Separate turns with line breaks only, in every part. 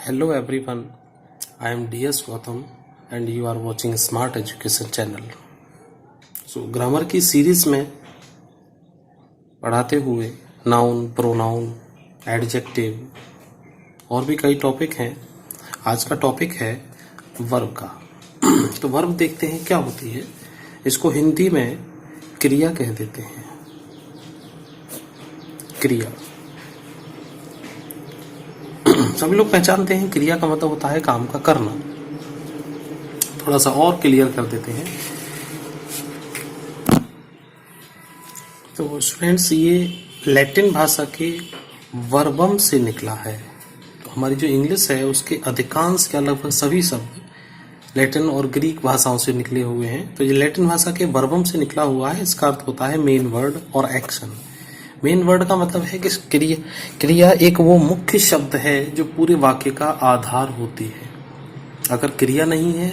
Hello everyone, I am DS Gautam and you are watching Smart Education Channel. Grammar की series में पढ़ाते हुए noun, pronoun, adjective और भी कई टॉपिक हैं। आज का टॉपिक है वर्ब का। तो वर्ब देखते हैं क्या होती है। इसको हिंदी में क्रिया कह देते हैं। क्रिया सभी लोग पहचानते हैं। क्रिया का मतलब होता है काम का करना। थोड़ा सा और क्लियर कर देते हैं। तो स्टूडेंट्स, ये लैटिन भाषा के वर्बम से निकला है। तो हमारी जो इंग्लिश है उसके अधिकांश या लगभग सभी शब्द लैटिन और ग्रीक भाषाओं से निकले हुए हैं। तो ये लैटिन भाषा के वर्बम से निकला हुआ है। इसका अर्थ होता है मेन वर्ड और एक्शन। मेन वर्ड का मतलब है कि क्रिया एक वो मुख्य शब्द है जो पूरे वाक्य का आधार होती है। अगर क्रिया नहीं है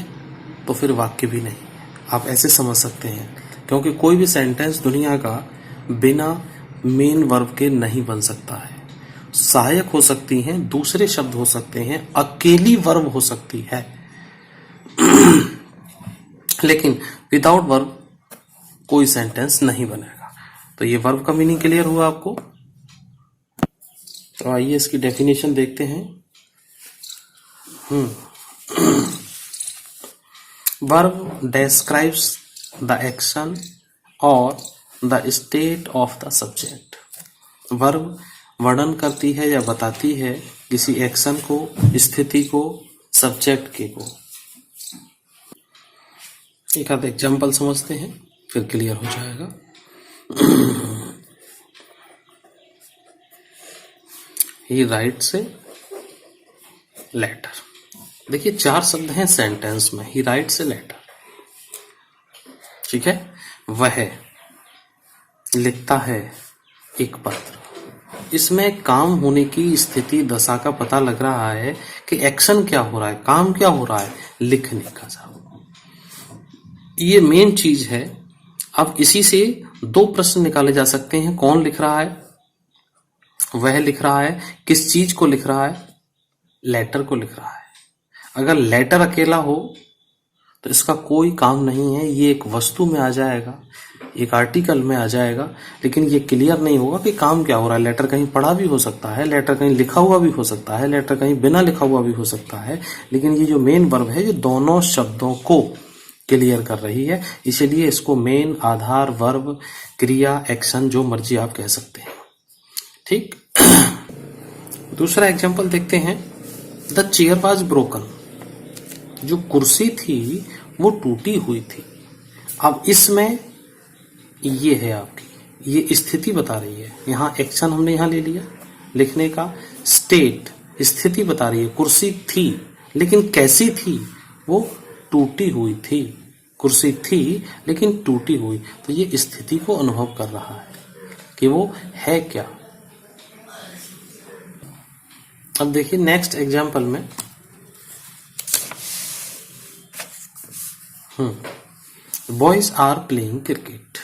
तो फिर वाक्य भी नहीं है। आप ऐसे समझ सकते हैं, क्योंकि कोई भी सेंटेंस दुनिया का बिना मेन वर्ब के नहीं बन सकता है। सहायक हो सकती हैं, दूसरे शब्द हो सकते हैं, अकेली वर्ब हो सकती है, लेकिन विदाउट वर्ब कोई सेंटेंस नहीं बनेगा। तो ये वर्ब का मीनिंग क्लियर हुआ आपको। तो आइए इसकी डेफिनेशन देखते हैं। वर्ब डिस्क्राइब्स द एक्शन और the state of the subject. Verb वर्णन करती है या बताती है किसी एक्शन को, स्थिति को, सब्जेक्ट के को। एक आध एग्जाम्पल समझते हैं, फिर क्लियर हो जाएगा। He writes a letter. देखिए, 4 शब्द हैं सेंटेंस में। ही राइट्स ए लेटर, ठीक है। वह लिखता है एक पत्र। इसमें काम होने की स्थिति, दशा का पता लग रहा है कि एक्शन क्या हो रहा है, काम क्या हो रहा है, लिखने का। ये मेन चीज है। अब इसी से 2 प्रश्न निकाले जा सकते हैं। कौन लिख रहा है? वह लिख रहा है। किस चीज को लिख रहा है? लेटर को लिख रहा है। अगर लेटर अकेला हो तो इसका कोई काम नहीं है। ये एक वस्तु में आ जाएगा, एक आर्टिकल में आ जाएगा, लेकिन ये क्लियर नहीं होगा कि काम क्या हो रहा है। लेटर कहीं पढ़ा भी हो सकता है, लेटर कहीं लिखा हुआ भी हो सकता है, लेटर कहीं बिना लिखा हुआ भी हो सकता है, लेकिन ये जो मेन वर्ब है ये दोनों शब्दों को क्लियर कर रही है। इसीलिए इसको मेन, आधार, वर्ब, क्रिया, एक्शन, जो मर्जी आप कह सकते हैं, ठीक। दूसरा एग्जांपल देखते हैं। The chair was broken. जो कुर्सी थी वो टूटी हुई थी। अब इसमें ये है आपकी, ये स्थिति बता रही है। यहाँ एक्शन हमने यहाँ ले लिया लिखने का। स्टेट, स्थिति बता रही है। कुर्सी थी, लेकिन कैसी थी? वो टूटी हुई थी। कुर्सी थी लेकिन टूटी हुई। तो ये स्थिति को अनुभव कर रहा है कि वो है क्या। अब देखिए नेक्स्ट एग्जाम्पल में, बॉयज आर प्लेइंग क्रिकेट।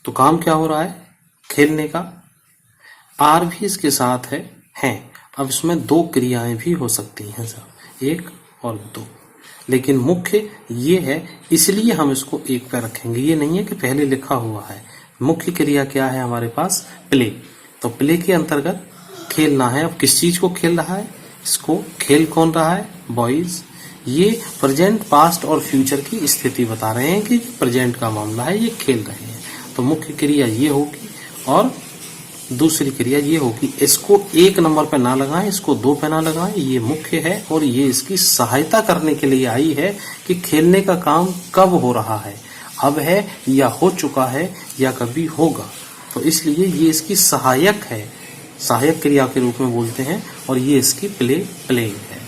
तो काम क्या हो रहा है? खेलने का। आर भी इसके साथ है, हैं। अब इसमें 2 क्रियाएं भी हो सकती हैं साहब, 1 और 2, लेकिन मुख्य ये है, इसलिए हम इसको 1 पे रखेंगे। ये नहीं है कि पहले लिखा हुआ है। मुख्य क्रिया क्या है हमारे पास? प्ले। तो प्ले के अंतर्गत खेलना है। अब किस चीज को खेल रहा है? इसको खेल कौन रहा है? बॉयज। ये प्रेजेंट, पास्ट और फ्यूचर की स्थिति बता रहे हैं कि प्रेजेंट का मामला है, ये खेल रहे हैं। तो मुख्य क्रिया ये होगी और दूसरी क्रिया ये होगी। इसको 1 नंबर पे ना लगाएं, इसको 2 पे ना लगाएं। ये मुख्य है और ये इसकी सहायता करने के लिए आई है कि खेलने का काम कब हो रहा है, अब है या हो चुका है या कभी होगा। तो इसलिए ये इसकी सहायक है, सहायक क्रिया के रूप में बोलते हैं, और ये इसकी प्लेइंग है।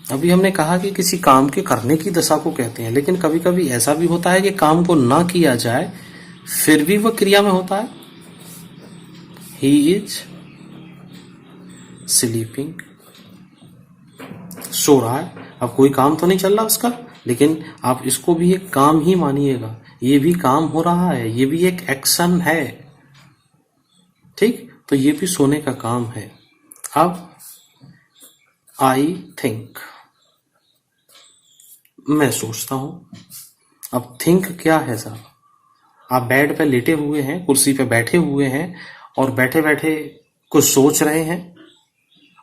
अभी हमने कहा कि किसी काम के करने की दशा को कहते हैं, लेकिन कभी कभी ऐसा भी होता है कि काम को ना किया जाए फिर भी वह क्रिया में होता है। He is sleeping. सो रहा है। अब कोई काम तो नहीं चल रहा उसका, लेकिन आप इसको भी एक काम ही मानिएगा। ये भी काम हो रहा है, ये भी एक एक्शन है। ठीक, तो ये भी सोने का काम है। अब आई थिंक, मैं सोचता हूं। अब थिंक क्या है साहब? आप बेड पे लेटे हुए हैं, कुर्सी पे बैठे हुए हैं और बैठे बैठे कुछ सोच रहे हैं।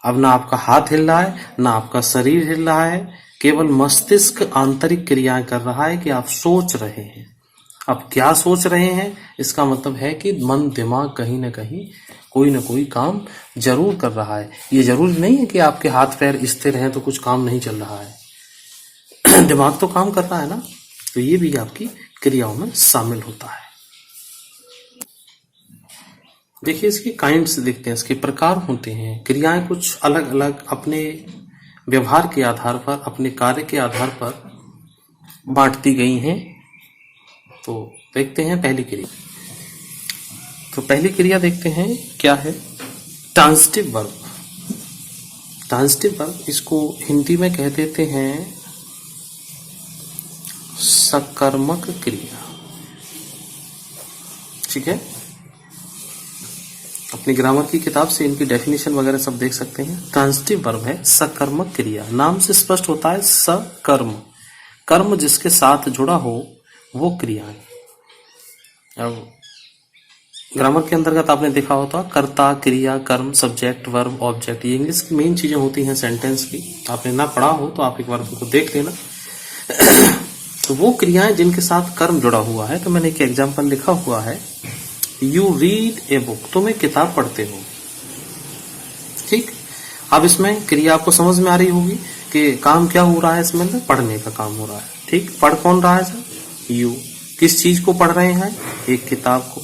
अब ना आपका हाथ हिल रहा है, ना आपका शरीर हिल रहा है, केवल मस्तिष्क आंतरिक क्रियाएं कर रहा है कि आप सोच रहे हैं। अब क्या सोच रहे हैं, इसका मतलब है कि मन दिमाग कहीं ना कहीं कोई ना कोई काम जरूर कर रहा है। ये जरूरी नहीं है कि आपके हाथ पैर स्थिर हैं तो कुछ काम नहीं चल रहा है। दिमाग तो काम कर रहा है ना, तो ये भी आपकी क्रियाओं में शामिल होता है। देखिए, इसके काइंड्स देखते हैं, इसके प्रकार होते हैं। क्रियाएं कुछ अलग अलग अपने व्यवहार के आधार पर, अपने कार्य के आधार पर बांटती गई हैं। तो देखते हैं पहली क्रिया। तो पहली क्रिया देखते हैं क्या है, ट्रांजिटिव वर्ब। ट्रांजिटिव वर्ब, इसको हिंदी में कह देते हैं सकर्मक क्रिया। ठीक है, अपनी ग्रामर की किताब से इनकी डेफिनेशन वगैरह सब देख सकते हैं। ट्रांजिटिव वर्ब है सकर्मक क्रिया। नाम से स्पष्ट होता है सकर्म, कर्म जिसके साथ जुड़ा हो वो क्रिया है। अब ग्रामर के अंतर्गत आपने देखा होता कर्ता, क्रिया, कर्म, सब्जेक्ट, वर्ब, ऑब्जेक्ट, ये इंग्लिश की मेन चीजें होती हैं सेंटेंस की। आपने ना पढ़ा हो तो आप एक बार उनको देख लेना। तो वो क्रियाएं जिनके साथ कर्म जुड़ा हुआ है। तो मैंने एक एग्जाम्पल लिखा हुआ है, यू रीड ए बुक, तुम एक किताब पढ़ते हो। ठीक, अब इसमें क्रिया आपको समझ में आ रही होगी कि काम क्या हो रहा है इसमें, पढ़ने का काम हो रहा है। ठीक, पढ़ कौन रहा है सर? यू। किस चीज को पढ़ रहे हैं? एक किताब को।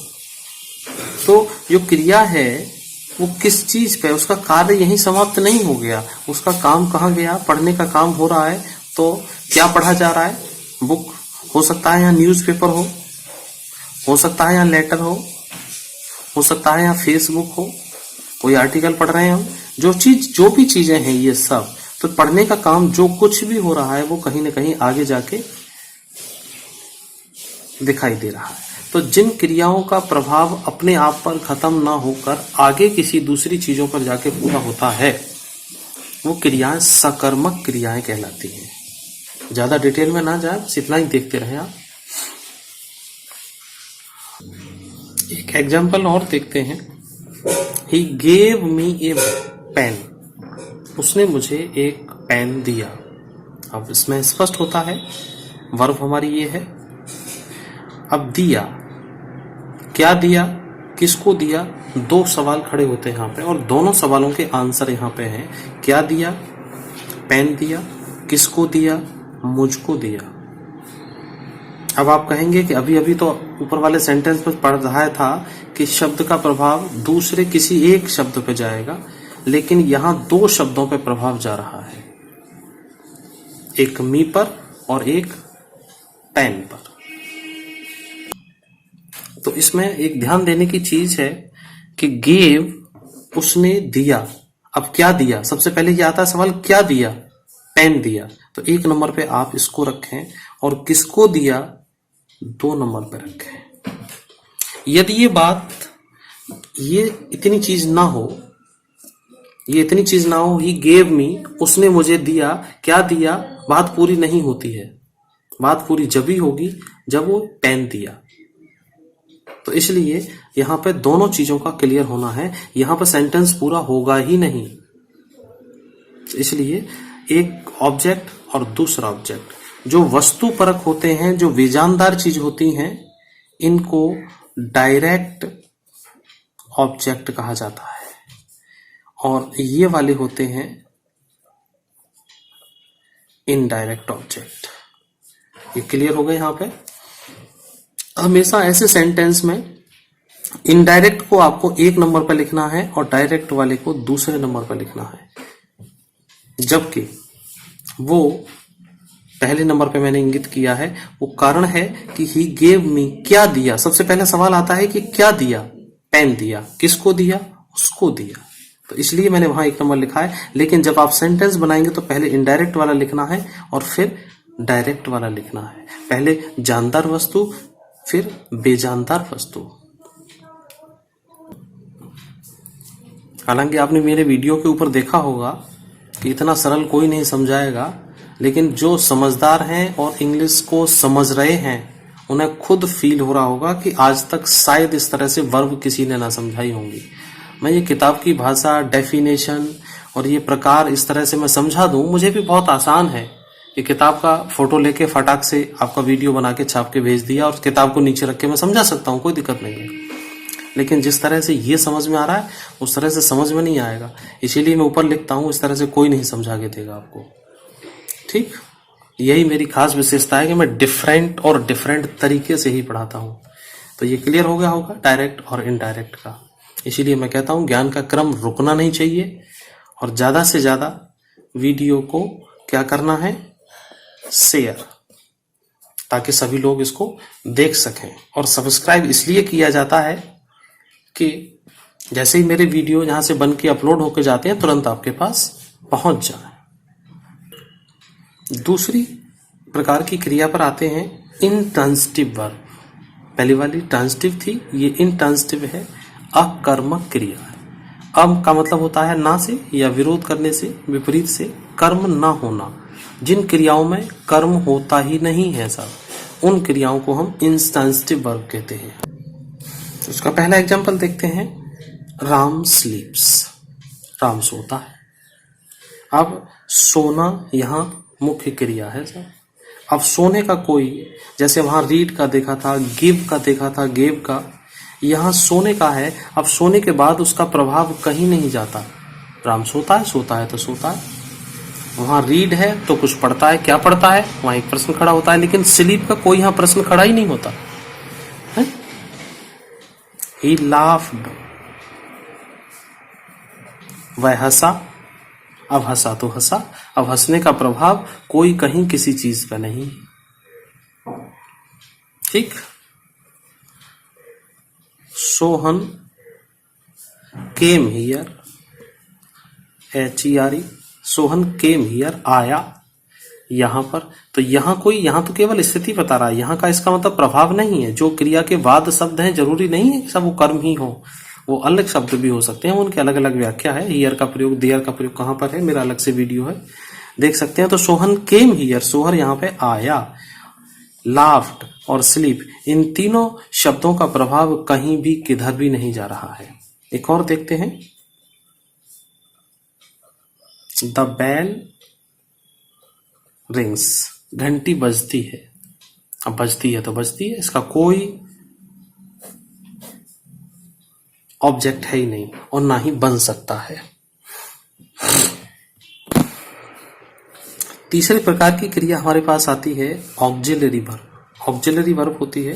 तो जो क्रिया है वो किस चीज पे, उसका कार्य यहीं समाप्त नहीं हो गया, उसका काम कहाँ गया? पढ़ने का काम हो रहा है। तो क्या पढ़ा जा रहा है? बुक। हो सकता है यहाँ न्यूज़पेपर हो सकता है यहाँ लेटर हो सकता है यहाँ फेसबुक हो, कोई आर्टिकल पढ़ रहे हैं हम। जो भी चीजें हैं ये सब, तो पढ़ने का काम जो कुछ भी हो रहा है वो कहीं ना कहीं आगे जाके दिखाई दे रहा है। तो जिन क्रियाओं का प्रभाव अपने आप पर खत्म ना होकर आगे किसी दूसरी चीजों पर जाके पूरा होता है, वो क्रियाएं सकर्मक क्रियाएं कहलाती हैं। ज्यादा डिटेल में ना जाए, बस इतना ही देखते रहे आप। एक एग्जाम्पल और देखते हैं, he gave me A pen, उसने मुझे एक पेन दिया। अब इसमें स्पष्ट होता है वर्ब हमारी ये है। अब दिया, क्या दिया, किसको दिया? दो सवाल खड़े होते हैं यहाँ पे और दोनों सवालों के आंसर यहाँ पे हैं। क्या दिया? पेन दिया। किसको दिया? मुझको दिया। अब आप कहेंगे कि अभी अभी तो ऊपर वाले सेंटेंस में पढ़ रहा था कि शब्द का प्रभाव दूसरे किसी एक शब्द पे जाएगा, लेकिन यहां दो शब्दों पे प्रभाव जा रहा है, एक मी पर और एक पेन पर। तो इसमें एक ध्यान देने की चीज है कि गेव, उसने दिया। अब क्या दिया? सबसे पहले ये आता है सवाल, क्या दिया? पेन दिया। तो एक नंबर पे आप इसको रखें और किसको दिया 2 नंबर पे रखें। यदि ये बात, ये इतनी चीज ना हो, ही गेव मी, उसने मुझे दिया, क्या दिया, बात पूरी नहीं होती है। बात पूरी जब ही होगी जब वो पेन दिया। तो इसलिए यहां पे दोनों चीजों का क्लियर होना है, यहां पर सेंटेंस पूरा होगा ही नहीं। तो इसलिए एक ऑब्जेक्ट और दूसरा ऑब्जेक्ट जो वस्तु परक होते हैं, जो विजानदार चीज होती हैं, इनको डायरेक्ट ऑब्जेक्ट कहा जाता है, और ये वाले होते हैं इनडायरेक्ट ऑब्जेक्ट। ये क्लियर हो गया। यहां पे हमेशा ऐसे सेंटेंस में इनडायरेक्ट को आपको 1 नंबर पर लिखना है और डायरेक्ट वाले को दूसरे नंबर पर लिखना है, जबकि वो पहले नंबर पे मैंने इंगित किया है। वो कारण है कि ही गेव मी, क्या दिया। सबसे पहले सवाल आता है कि क्या दिया? पेन दिया। किसको दिया? उसको दिया। तो इसलिए मैंने वहां 1 नंबर लिखा है। लेकिन जब आप सेंटेंस बनाएंगे तो पहले इनडायरेक्ट वाला लिखना है और फिर डायरेक्ट वाला लिखना है। पहले जानदार वस्तु, फिर बेजानदार वस्तु। हालांकि आपने मेरे वीडियो के ऊपर देखा होगा कि इतना सरल कोई नहीं समझाएगा, लेकिन जो समझदार हैं और इंग्लिश को समझ रहे हैं उन्हें खुद फील हो रहा होगा कि आज तक शायद इस तरह से वर्ब किसी ने ना समझाई होंगी। मैं ये किताब की भाषा, डेफिनेशन और ये प्रकार इस तरह से मैं समझा दूं, मुझे भी बहुत आसान है कि किताब का फोटो लेके फटाक से आपका वीडियो बना के छाप के भेज दिया और किताब को नीचे रख के मैं समझा सकता हूँ, कोई दिक्कत नहीं है। लेकिन जिस तरह से ये समझ में आ रहा है उस तरह से समझ में नहीं आएगा, इसीलिए मैं ऊपर लिखता हूँ, इस तरह से कोई नहीं समझा के देगा आपको। ठीक, यही मेरी खास विशेषता है कि मैं डिफरेंट तरीके से ही पढ़ाता हूँ। तो ये क्लियर हो गया होगा डायरेक्ट और इनडायरेक्ट का। इसीलिए मैं कहता हूँ ज्ञान का क्रम रुकना नहीं चाहिए और ज्यादा से ज्यादा वीडियो को क्या करना है, शेयर, ताकि सभी लोग इसको देख सकें। और सब्सक्राइब इसलिए किया जाता है कि जैसे ही मेरे वीडियो यहां से बन के अपलोड होकर जाते हैं तुरंत आपके पास पहुंच जाए। दूसरी प्रकार की क्रिया पर आते हैं, इंट्रांसिटिव वर्ब। पहली वाली ट्रांसिटिव थी, ये इंट्रांसिटिव है, अकर्मक क्रिया। अब का मतलब होता है ना से या विरोध करने से, विपरीत से, कर्म ना होना। जिन क्रियाओं में कर्म होता ही नहीं है सब, उन क्रियाओं को हम इंट्रांसिटिव वर्ब कहते हैं। उसका पहला एग्जांपल देखते हैं, राम स्लीप्स, राम सोता है। अब सोना यहाँ मुख्य क्रिया है सर। अब सोने का कोई, जैसे वहां रीड का देखा था, गिव का देखा था, गेव का, यहाँ सोने का है। अब सोने के बाद उसका प्रभाव कहीं नहीं जाता, राम सोता है, सोता है तो सोता है। वहां रीड है तो कुछ पढ़ता है, क्या पढ़ता है, वहां एक प्रश्न खड़ा होता है, लेकिन स्लीप का कोई यहाँ प्रश्न खड़ा ही नहीं होता है। He laughed, वह हंसा। अब हंसा तो हंसा, अब हंसने का प्रभाव कोई कहीं किसी चीज का नहीं। ठीक, Sohan came here, HERE, Sohan came here, आया यहां पर। तो यहां कोई, यहां तो केवल स्थिति बता रहा है, यहां का इसका मतलब प्रभाव नहीं है। जो क्रिया के बाद शब्द हैं जरूरी नहीं है कि सब वो कर्म ही हो, वो अलग शब्द भी हो सकते हैं, उनकी अलग अलग व्याख्या है। हियर का प्रयोग, देयर का प्रयोग कहां पर है, मेरा अलग से वीडियो है, देख सकते हैं। तो सोहन केम हियर, सोहर यहां पे आया, लाफ्ड और स्लीप, इन तीनों शब्दों का प्रभाव कहीं भी किधर भी नहीं जा रहा है। एक और देखते हैं, द बेल रिंग्स, घंटी बजती है। अब बजती है तो बजती है, इसका कोई ऑब्जेक्ट है ही नहीं और ना ही बन सकता है। तीसरे प्रकार की क्रिया हमारे पास आती है ऑक्सिलरी वर्ब। ऑक्सिलरी वर्ब होती है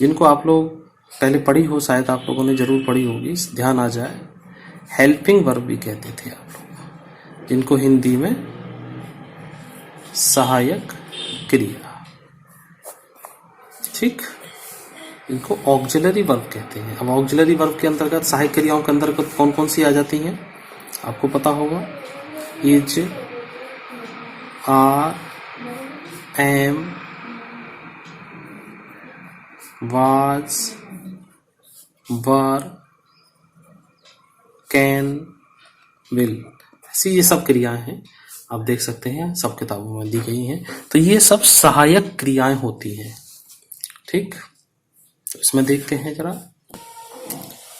जिनको आप लोग पहले पढ़ी हो, शायद आप लोगों ने जरूर पढ़ी होगी, ध्यान आ जाए। हेल्पिंग वर्ब भी कहते थे आप लोग, जिनको हिंदी में सहायक क्रिया, ठीक, इनको ऑक्सिलरी वर्ब कहते हैं। अब ऑक्सिलरी वर्ब के अंतर्गत सहायक क्रियाओं के अंतर्गत कौन कौन सी आ जाती हैं आपको पता होगा, is, are, am, was, were, can, will, ऐसी ये सब क्रियाएं हैं, आप देख सकते हैं सब किताबों में दी गई हैं। तो ये सब सहायक क्रियाएं होती हैं, ठीक। इसमें देखते हैं जरा,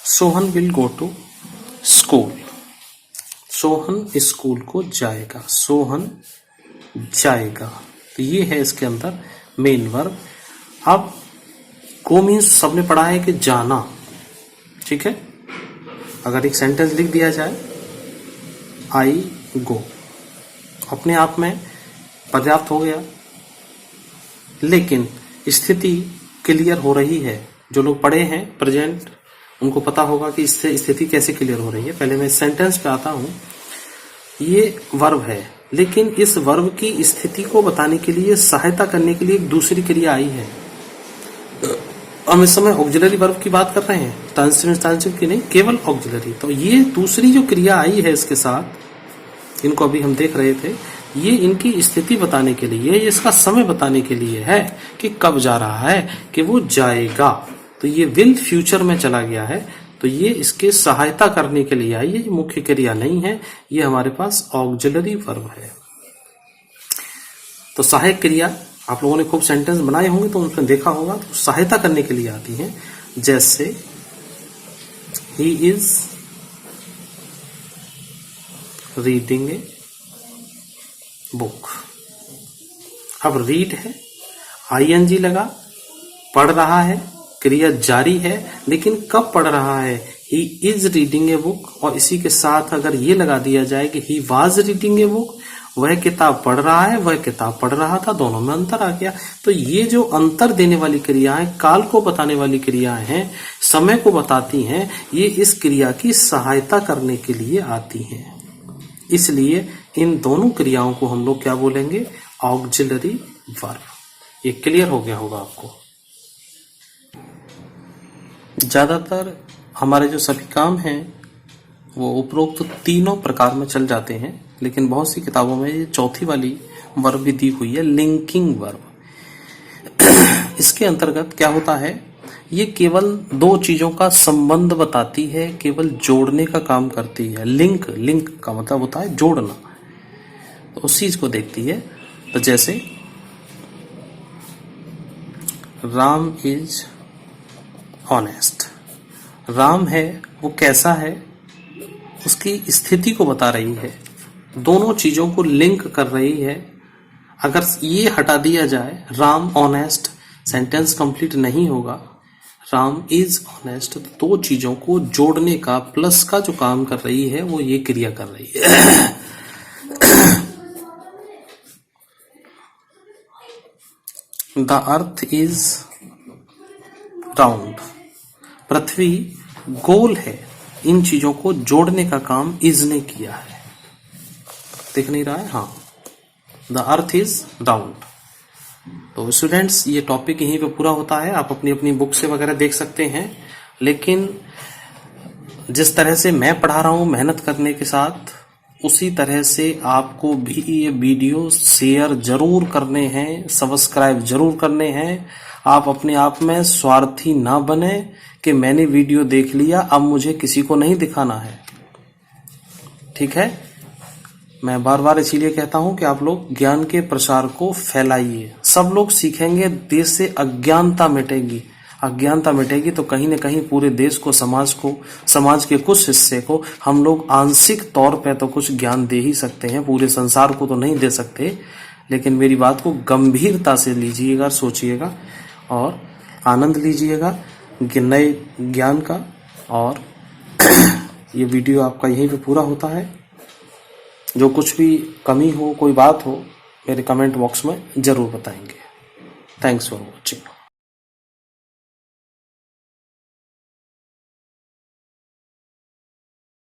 Sohan will go to school, Sohan school को जाएगा, सोहन जाएगा, तो ये है इसके अंदर मेन वर्ब। अब गो मीन्स सबने पढ़ा है कि जाना, ठीक है। अगर एक सेंटेंस लिख दिया जाए, आई गो, अपने आप में पर्याप्त हो गया, लेकिन स्थिति क्लियर हो रही है। जो लोग पढ़े हैं प्रेजेंट, उनको पता होगा कि इससे स्थिति कैसे क्लियर हो रही है। पहले मैं सेंटेंस पे आता हूं, ये वर्ब है, लेकिन इस वर्ब की स्थिति को बताने के लिए, सहायता करने के लिए एक दूसरी क्रिया आई है। हम इस समय ऑक्सिलरी वर्ब की बात कर रहे हैं, ट्रांसिटिव की नहीं, केवल ऑक्सिलरी। तो ये दूसरी जो क्रिया आई है इसके साथ, इनको अभी हम देख रहे थे, ये इनकी स्थिति बताने के लिए, ये इसका समय बताने के लिए है कि कब जा रहा है, कि वो जाएगा। तो ये विल फ्यूचर में चला गया है, तो ये इसके सहायता करने के लिए आई है, ये मुख्य क्रिया नहीं है, ये हमारे पास ऑक्सिलरी वर्ब है। तो सहायक क्रिया आप लोगों ने खूब सेंटेंस बनाए होंगे तो उसमें देखा होगा, तो सहायता करने के लिए आती है। जैसे he is reading a book. अब रीड है, आईएनजी लगा, पढ़ रहा है, क्रिया जारी है, लेकिन कब पढ़ रहा है? He is reading a book, और इसी के साथ अगर ये लगा दिया जाए कि he was reading a book, वह किताब पढ़ रहा है, वह किताब पढ़ रहा था, दोनों में अंतर आ गया। तो ये जो अंतर देने वाली क्रियाएं, काल को बताने वाली क्रियाएं हैं, समय को बताती हैं, ये इस क्रिया की सहायता करने के लिए आती हैं। इसलिए इन दोनों क्रियाओं को हम लोग क्या बोलेंगे? Auxiliary verb. ये क्लियर हो गया होगा आपको। ज्यादातर हमारे जो सभी काम हैं वो उपरोक्त तीनों प्रकार में चल जाते हैं, लेकिन बहुत सी किताबों में ये चौथी वाली वर्ब भी दी हुई है, लिंकिंग वर्ब। इसके अंतर्गत क्या होता है? ये केवल दो चीजों का संबंध बताती है, केवल जोड़ने का काम करती है। लिंक का मतलब होता है जोड़ना, तो उस चीज को देखती है। तो जैसे राम इज ऑनेस्ट, राम है वो कैसा है, उसकी स्थिति को बता रही है, दोनों चीजों को लिंक कर रही है। अगर ये हटा दिया जाए, राम ऑनेस्ट, सेंटेंस कंप्लीट नहीं होगा। राम इज ऑनेस्ट, तो दो चीजों को जोड़ने का, प्लस का जो काम कर रही है वो ये क्रिया कर रही है। द अर्थ इज राउंड, पृथ्वी गोल है। इन चीजों को जोड़ने का काम इज ने किया है। दिख नहीं रहा है? हाँ, द अर्थ इज राउंड। तो स्टूडेंट्स, ये टॉपिक यहीं पे पूरा होता है। आप अपनी अपनी बुक से वगैरह देख सकते हैं, लेकिन जिस तरह से मैं पढ़ा रहा हूं मेहनत करने के साथ, उसी तरह से आपको भी ये वीडियो शेयर जरूर करने हैं, सब्सक्राइब जरूर करने हैं। आप अपने आप में स्वार्थी ना बने कि मैंने वीडियो देख लिया, अब मुझे किसी को नहीं दिखाना है। ठीक है? मैं बार बार इसीलिए कहता हूं कि आप लोग ज्ञान के प्रसार को फैलाइए। सब लोग सीखेंगे, देश से अज्ञानता मिटेगी। अज्ञानता मिटेगी तो कहीं न कहीं पूरे देश को, समाज के कुछ हिस्से को हम लोग आंशिक तौर पे तो कुछ ज्ञान दे ही सकते हैं, पूरे संसार को तो नहीं दे सकते। लेकिन मेरी बात को गंभीरता से लीजिएगा, सोचिएगा और आनंद लीजिएगा नए ज्ञान का। और ये वीडियो आपका यहीं पे पूरा होता है। जो कुछ भी कमी हो, कोई बात हो, मेरे कमेंट बॉक्स में जरूर बताएंगे। Thanks for watching.